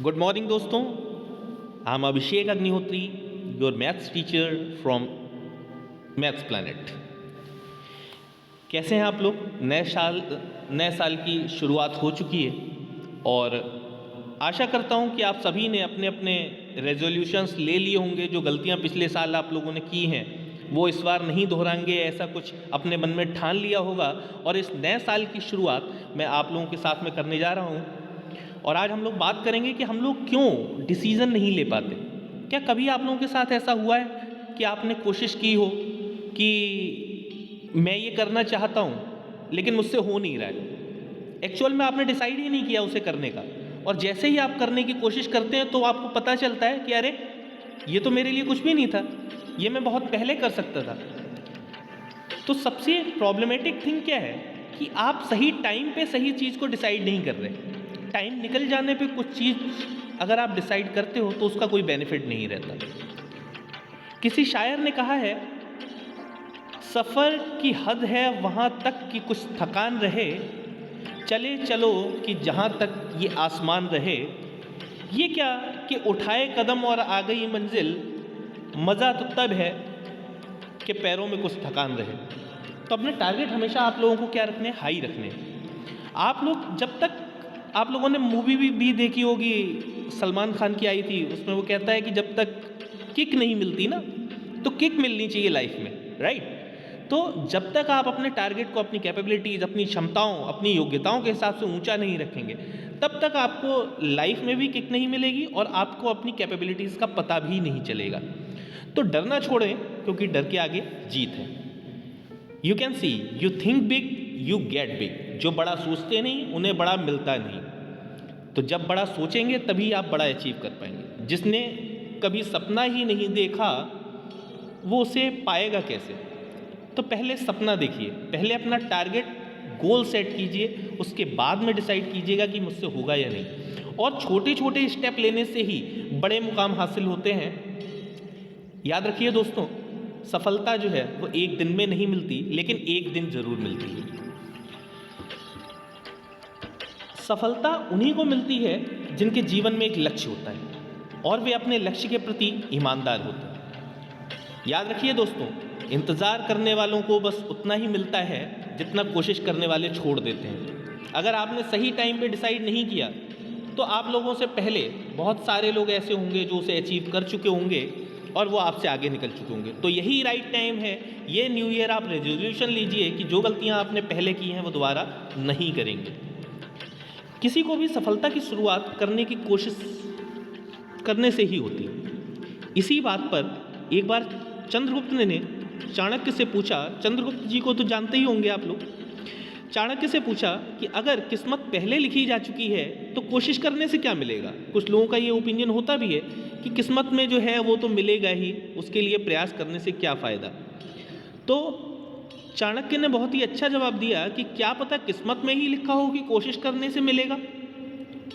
Good morning दोस्तों, I am Abhishek Agnihotri, your maths teacher from maths planet. कैसे हैं आप लोग? नए साल की शुरुआत हो चुकी है और आशा करता हूं कि आप सभी ने अपने अपने रेजोल्यूशंस ले लिए होंगे। जो गलतियां पिछले साल आप लोगों ने की हैं वो इस बार नहीं दोहराएंगे, ऐसा कुछ अपने मन में ठान लिया होगा। और इस नए साल की शुरुआत मैं आप लोगों के साथ में करने जा रहा हूं। और आज हम लोग बात करेंगे कि हम लोग क्यों डिसीज़न नहीं ले पाते। क्या कभी आप लोगों के साथ ऐसा हुआ है कि आपने कोशिश की हो कि मैं ये करना चाहता हूँ लेकिन मुझसे हो नहीं रहा है, एक्चुअल में आपने डिसाइड ही नहीं किया उसे करने का, और जैसे ही आप करने की कोशिश करते हैं तो आपको पता चलता है कि अरे ये तो मेरे लिए कुछ भी नहीं था, ये मैं बहुत पहले कर सकता था। तो सबसे प्रॉब्लमेटिक थिंग क्या है कि आप सही टाइम पे सही चीज़ को डिसाइड नहीं कर रहे। टाइम निकल जाने पे कुछ चीज़ अगर आप डिसाइड करते हो तो उसका कोई बेनिफिट नहीं रहता। किसी शायर ने कहा है, सफ़र की हद है वहाँ तक कि कुछ थकान रहे, चले चलो कि जहाँ तक ये आसमान रहे। ये क्या कि उठाए कदम और आ गई मंजिल, मज़ा तो तब है कि पैरों में कुछ थकान रहे। तो अपने टारगेट हमेशा आप लोगों को क्या रखने हैं? हाई रखने हैं। आप लोग जब तक, आप लोगों ने मूवी भी देखी होगी, सलमान खान की आई थी, उसमें वो कहता है कि जब तक किक नहीं मिलती ना तो किक मिलनी चाहिए लाइफ में, राइट? तो जब तक आप अपने टारगेट को, अपनी कैपेबिलिटीज़, अपनी क्षमताओं, अपनी योग्यताओं के हिसाब से ऊंचा नहीं रखेंगे, तब तक आपको लाइफ में भी किक नहीं मिलेगी और आपको अपनी कैपेबिलिटीज़ का पता भी नहीं चलेगा। तो डरना छोड़ें, क्योंकि डर के आगे जीत है। You can see, you think big, you get big. जो बड़ा सोचते नहीं उन्हें बड़ा मिलता नहीं। तो जब बड़ा सोचेंगे तभी आप बड़ा अचीव कर पाएंगे। जिसने कभी सपना ही नहीं देखा वो उसे पाएगा कैसे? तो पहले सपना देखिए, पहले अपना टारगेट गोल सेट कीजिए, उसके बाद में डिसाइड कीजिएगा कि मुझसे होगा या नहीं। और छोटे छोटे स्टेप लेने से ही बड़े मुकाम हासिल होते हैं। याद रखिए दोस्तों, सफलता जो है वो एक दिन में नहीं मिलती, लेकिन एक दिन जरूर मिलती है। सफलता उन्हीं को मिलती है जिनके जीवन में एक लक्ष्य होता है और वे अपने लक्ष्य के प्रति ईमानदार होते हैं। याद रखिए दोस्तों, इंतज़ार करने वालों को बस उतना ही मिलता है जितना कोशिश करने वाले छोड़ देते हैं। अगर आपने सही टाइम पे डिसाइड नहीं किया तो आप लोगों से पहले बहुत सारे लोग ऐसे होंगे जो उसे अचीव कर चुके होंगे और वो आपसे आगे निकल चुके होंगे। तो यही राइट टाइम है। ये न्यू ईयर आप रेजोल्यूशन लीजिए कि जो गलतियां आपने पहले की हैं वो दोबारा नहीं करेंगे। किसी को भी सफलता की शुरुआत करने की कोशिश करने से ही होती है। इसी बात पर एक बार चंद्रगुप्त ने चाणक्य से पूछा, चंद्रगुप्त जी को तो जानते ही होंगे आप लोग। चाणक्य से पूछा कि अगर किस्मत पहले लिखी जा चुकी है तो कोशिश करने से क्या मिलेगा? कुछ लोगों का ये ओपिनियन होता भी है कि किस्मत में जो है वो तो मिलेगा ही, उसके लिए प्रयास करने से क्या फ़ायदा। तो चाणक्य ने बहुत ही अच्छा जवाब दिया कि क्या पता किस्मत में ही लिखा हो कि कोशिश करने से मिलेगा।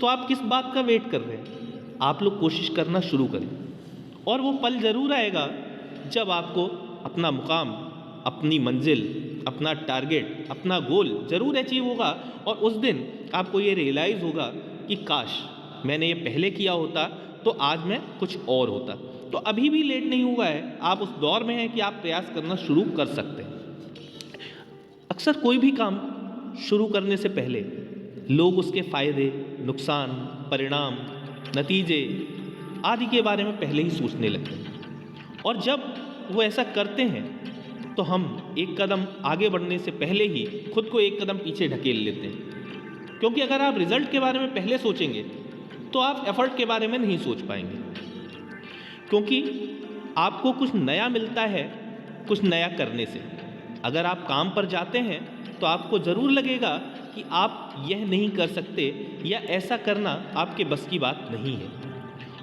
तो आप किस बात का वेट कर रहे हैं? आप लोग कोशिश करना शुरू करें और वो पल ज़रूर आएगा जब आपको अपना मुकाम, अपनी मंजिल, अपना टारगेट, अपना गोल ज़रूर अचीव होगा। और उस दिन आपको ये रियलाइज़ होगा कि काश मैंने ये पहले किया होता तो आज मैं कुछ और होता। तो अभी भी लेट नहीं हुआ है, आप उस दौर में हैं कि आप प्रयास करना शुरू कर सकते हैं। अक्सर कोई भी काम शुरू करने से पहले लोग उसके फ़ायदे, नुकसान, परिणाम, नतीजे आदि के बारे में पहले ही सोचने लगते हैं। और जब वो ऐसा करते हैं तो हम एक कदम आगे बढ़ने से पहले ही खुद को एक कदम पीछे ढकेल लेते हैं। क्योंकि अगर आप रिजल्ट के बारे में पहले सोचेंगे तो आप एफर्ट के बारे में नहीं सोच पाएंगे। क्योंकि आपको कुछ नया मिलता है कुछ नया करने से। अगर आप काम पर जाते हैं तो आपको ज़रूर लगेगा कि आप यह नहीं कर सकते या ऐसा करना आपके बस की बात नहीं है।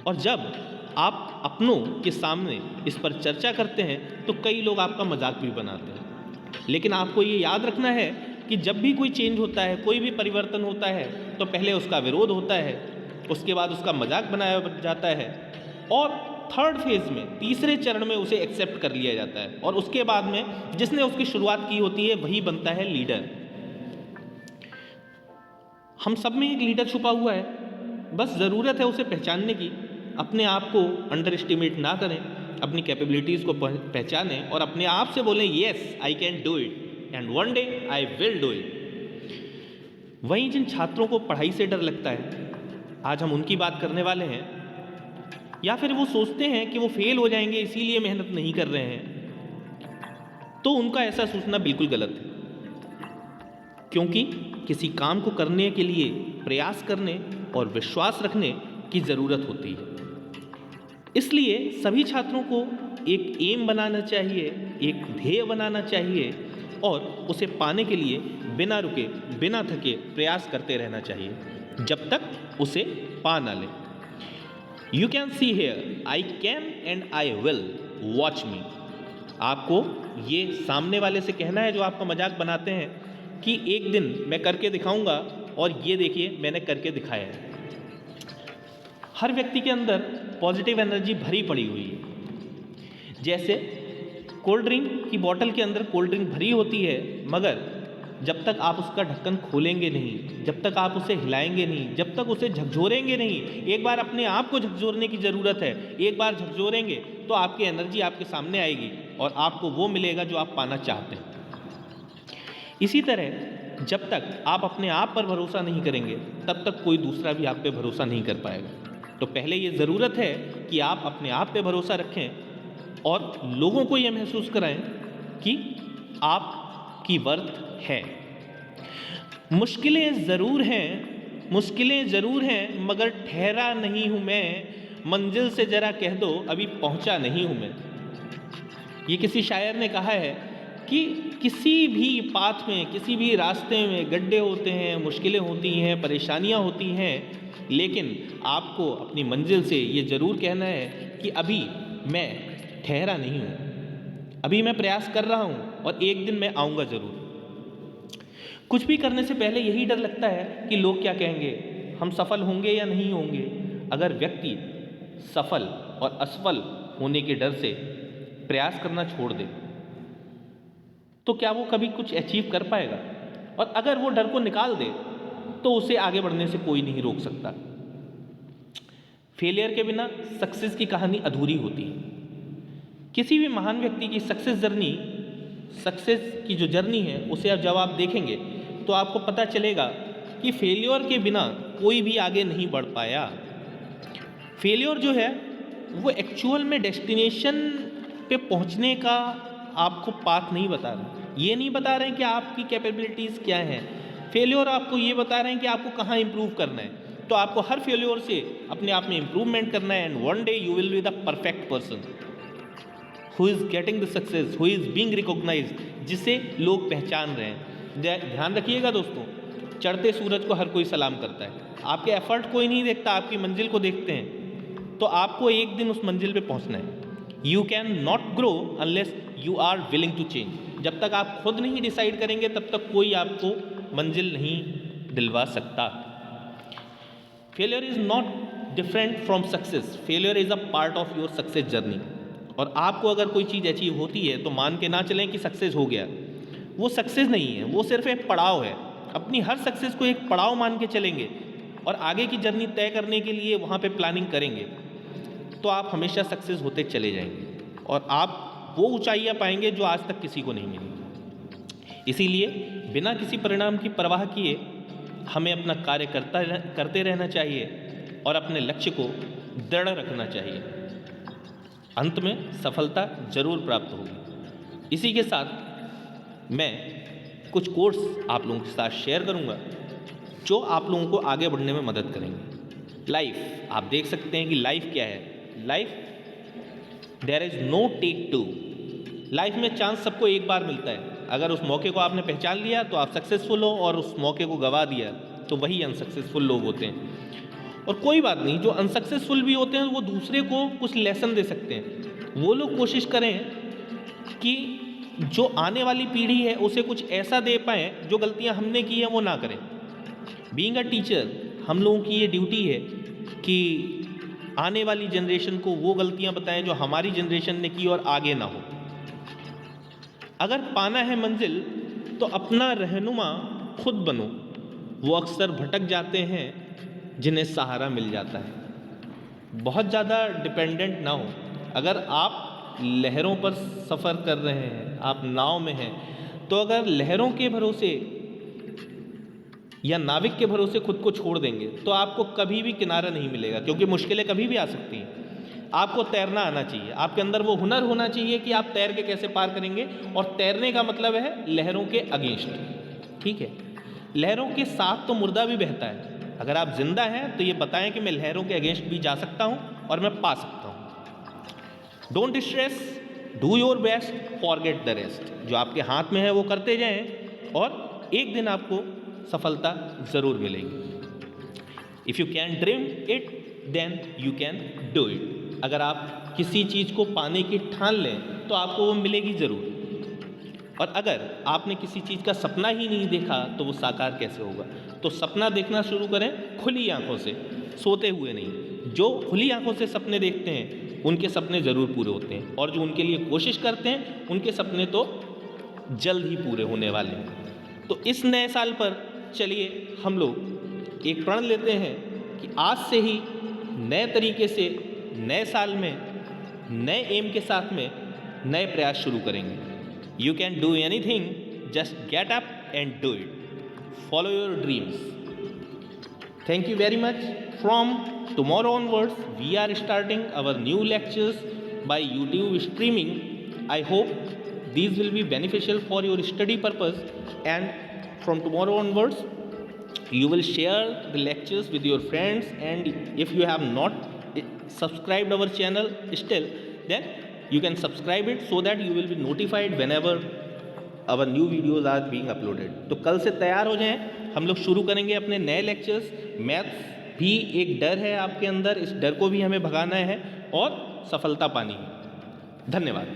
और जब आप अपनों के सामने इस पर चर्चा करते हैं तो कई लोग आपका मजाक भी बनाते हैं। लेकिन आपको ये याद रखना है कि जब भी कोई चेंज होता है, कोई भी परिवर्तन होता है, तो पहले उसका विरोध होता है, उसके बाद उसका मजाक बनाया जाता है और थर्ड फेज में, तीसरे चरण में उसे एक्सेप्ट कर लिया जाता है। और उसके बाद में जिसने उसकी शुरुआत की होती है वही बनता है लीडर। हम सब में एक लीडर छुपा हुआ है, बस ज़रूरत है उसे पहचानने की। अपने आप को अंडर एस्टिमेट ना करें, अपनी कैपेबिलिटीज़ को पहचानें और अपने आप से बोलें yes I can do it and one day I will do it. वहीं जिन छात्रों को पढ़ाई से डर लगता है, आज हम उनकी बात करने वाले हैं, या फिर वो सोचते हैं कि वो फेल हो जाएंगे इसीलिए मेहनत नहीं कर रहे हैं, तो उनका ऐसा सोचना बिल्कुल गलत है। क्योंकि किसी काम को करने के लिए प्रयास करने और विश्वास रखने की ज़रूरत होती है। इसलिए सभी छात्रों को एक एम बनाना चाहिए, एक ध्येय बनाना चाहिए और उसे पाने के लिए बिना रुके बिना थके प्रयास करते रहना चाहिए जब तक उसे पा ना लें। You can see here I can and I will watch मी। आपको ये सामने वाले से कहना है जो आपका मजाक बनाते हैं कि एक दिन मैं करके दिखाऊंगा और ये देखिए मैंने करके दिखाया है। हर व्यक्ति के अंदर पॉजिटिव एनर्जी भरी पड़ी हुई है। जैसे कोल्ड ड्रिंक की बोतल के अंदर कोल्ड ड्रिंक भरी होती है, मगर जब तक आप उसका ढक्कन खोलेंगे नहीं, जब तक आप उसे हिलाएंगे नहीं, जब तक उसे झकझोरेंगे नहीं, एक बार अपने आप को झकझोरने की ज़रूरत है। एक बार झकझोरेंगे तो आपकी एनर्जी आपके सामने आएगी और आपको वो मिलेगा जो आप पाना चाहते हैं। इसी तरह जब तक आप अपने आप पर भरोसा नहीं करेंगे तब तक कोई दूसरा भी आप पे भरोसा नहीं कर पाएगा। तो पहले ये ज़रूरत है कि आप अपने आप पे भरोसा रखें और लोगों को ये महसूस कराएं कि आपकी वर्थ है। मुश्किलें ज़रूर हैं मगर ठहरा नहीं हूँ मैं, मंजिल से ज़रा कह दो अभी पहुँचा नहीं हूँ मैं। ये किसी शायर ने कहा है कि किसी भी पाथ में, किसी भी रास्ते में गड्ढे होते हैं, मुश्किलें होती हैं, परेशानियाँ होती हैं, लेकिन आपको अपनी मंजिल से ये ज़रूर कहना है कि अभी मैं ठहरा नहीं हूँ, अभी मैं प्रयास कर रहा हूँ और एक दिन मैं आऊँगा ज़रूर। कुछ भी करने से पहले यही डर लगता है कि लोग क्या कहेंगे, हम सफल होंगे या नहीं होंगे। अगर व्यक्ति सफल और असफल होने के डर से प्रयास करना छोड़ दे तो क्या वो कभी कुछ अचीव कर पाएगा? और अगर वो डर को निकाल दे तो उसे आगे बढ़ने से कोई नहीं रोक सकता। फेलियर के बिना सक्सेस की कहानी अधूरी होती है। किसी भी महान व्यक्ति की सक्सेस की जो जर्नी है उसे जब आप देखेंगे तो आपको पता चलेगा कि फेलियर के बिना कोई भी आगे नहीं बढ़ पाया। फेलियर जो है वो एक्चुअल में डेस्टिनेशन पे पहुंचने का आपको पाथ नहीं बता रहे, ये नहीं बता रहे हैं कि आपकी कैपेबिलिटीज़ क्या हैं। फेलियर आपको ये बता रहे हैं कि आपको कहाँ इम्प्रूव करना है। तो आपको हर फेलियर से अपने आप में इम्प्रूवमेंट करना है and one day you will be the perfect person who is getting the success, who is being recognized, जिसे लोग पहचान रहे हैं। ध्यान रखिएगा दोस्तों, चढ़ते सूरज को हर कोई सलाम करता है, आपके एफर्ट कोई नहीं देखता, आपकी मंजिल को देखते हैं। तो आपको एक दिन उस मंजिल पे पहुंचना है। You can not grow unless you are willing to change. जब तक आप खुद नहीं डिसाइड करेंगे तब तक कोई आपको मंजिल नहीं दिलवा सकता। Failure is not different from success, failure is a part of your success journey. और आपको अगर कोई चीज़ अचीव होती है तो मान के ना चलें कि सक्सेस हो गया, वो सक्सेस नहीं है, वो सिर्फ एक पड़ाव है। अपनी हर सक्सेस को एक पड़ाव मान के चलेंगे और आगे की जर्नी तय करने के लिए वहाँ पे प्लानिंग करेंगे तो आप हमेशा सक्सेस होते चले जाएंगे और आप वो ऊंचाइयाँ पाएंगे जो आज तक किसी को नहीं मिली। इसीलिए बिना किसी परिणाम की परवाह किए हमें अपना कार्य करते रहना चाहिए और अपने लक्ष्य को दृढ़ रखना चाहिए। अंत में सफलता जरूर प्राप्त होगी। इसी के साथ मैं कुछ कोट्स आप लोगों के साथ शेयर करूंगा जो आप लोगों को आगे बढ़ने में मदद करेंगे। लाइफ, आप देख सकते हैं कि लाइफ क्या है। Life, there is no take two. Life में चांस सबको एक बार मिलता है। अगर उस मौके को आपने पहचान लिया तो आप सक्सेसफुल हो और उस मौके को गवा दिया तो वही अनसक्सेसफुल लोग होते हैं। और कोई बात नहीं, जो अनसक्सेसफुल भी होते हैं वो दूसरे को कुछ लेसन दे सकते हैं। वो लोग कोशिश करें कि जो आने वाली पीढ़ी है उसे कुछ ऐसा दे पाएँ जो गलतियां हमने की हैं वो ना करें। बीइंग अ टीचर, हम लोगों की ये ड्यूटी है कि आने वाली जनरेशन को वो गलतियां बताएं जो हमारी जनरेशन ने की और आगे ना हो। अगर पाना है मंजिल तो अपना रहनुमा खुद बनो, वो अक्सर भटक जाते हैं जिन्हें सहारा मिल जाता है। बहुत ज़्यादा डिपेंडेंट ना हो। अगर आप लहरों पर सफ़र कर रहे हैं, आप नाव में हैं, तो अगर लहरों के भरोसे या नाविक के भरोसे खुद को छोड़ देंगे तो आपको कभी भी किनारा नहीं मिलेगा, क्योंकि मुश्किलें कभी भी आ सकती हैं। आपको तैरना आना चाहिए, आपके अंदर वो हुनर होना चाहिए कि आप तैर के कैसे पार करेंगे। और तैरने का मतलब है लहरों के अगेंस्ट, ठीक है। लहरों के साथ तो मुर्दा भी बहता है। अगर आप जिंदा हैं तो ये बताएं कि मैं लहरों के अगेंस्ट भी जा सकता हूँ और मैं पा सकता हूँ। Don't stress, do your best, forget the rest. जो आपके हाथ में है वो करते जाएं और एक दिन आपको सफलता ज़रूर मिलेगी। If you can dream it then you can do it. अगर आप किसी चीज़ को पाने की ठान लें तो आपको वो मिलेगी ज़रूर। और अगर आपने किसी चीज़ का सपना ही नहीं देखा तो वो साकार कैसे होगा। तो सपना देखना शुरू करें खुली आंखों से, सोते हुए नहीं। जो खुली आंखों से सपने देखते हैं उनके सपने ज़रूर पूरे होते हैं, और जो उनके लिए कोशिश करते हैं उनके सपने तो जल्द ही पूरे होने वाले हैं। तो इस नए साल पर चलिए हम लोग एक प्रण लेते हैं कि आज से ही नए तरीके से नए साल में नए एम के साथ में नए प्रयास शुरू करेंगे। You can do anything, just get up and do it, follow your dreams. Thank you very much. From tomorrow onwards, we are starting our new lectures by YouTube streaming. I hope these will be beneficial for your study purpose, and from tomorrow onwards, you will share the lectures with your friends. And if you have not subscribed our channel still, then you can subscribe it so that you will be notified whenever our new videos are being uploaded. तो कल से तैयार हो जाएं, हम लोग शुरू करेंगे अपने नए लेक्चर्स। मैथ्स भी एक डर है आपके अंदर, इस डर को भी हमें भगाना है और सफलता पानी है। धन्यवाद।